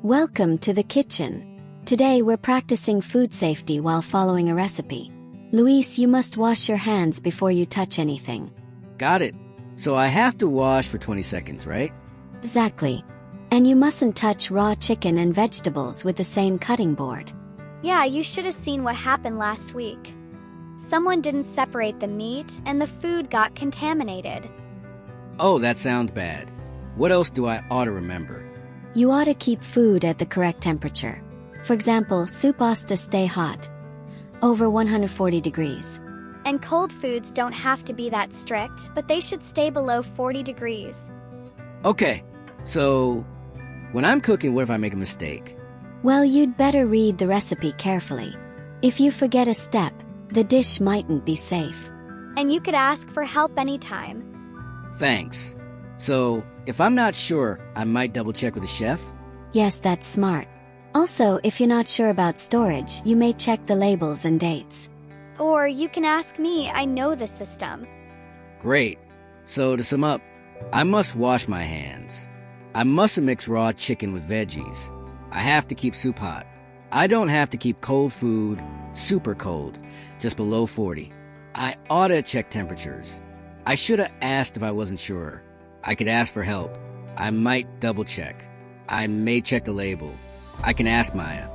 Welcome to the kitchen. Today we're practicing food safety while following a recipe. Luis, you must wash your hands before you touch anything. Got it. So I have to wash for 20 seconds, right? Exactly. And you mustn't touch raw chicken and vegetables with the same cutting board. Yeah, you should have seen what happened last week. Someone didn't separate the meat and the food got contaminated. Oh, that sounds bad. What else do I ought to remember? You ought to keep food at the correct temperature. For example, soup ought to stay hot, over 140 degrees. And cold foods don't have to be that strict, but they should stay below 40 degrees. Okay, so when I'm cooking, what if I make a mistake? Well, you'd better read the recipe carefully. If you forget a step, the dish mightn't be safe. And you could ask for help anytime. Thanks. So, if I'm not sure, I might double check with the chef? Yes, that's smart. Also, if you're not sure about storage, you may check the labels and dates. Or you can ask me, I know the system. Great. So, to sum up, I must wash my hands. I mustn't mix raw chicken with veggies. I have to keep soup hot. I don't have to keep cold food super cold, just below 40. I ought to check temperatures. I should have asked if I wasn't sure. I could ask for help. I might double check. I may check the label. I can ask Maya.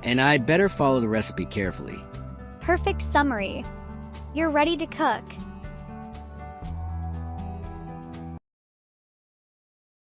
And I'd better follow the recipe carefully. Perfect summary. You're ready to cook.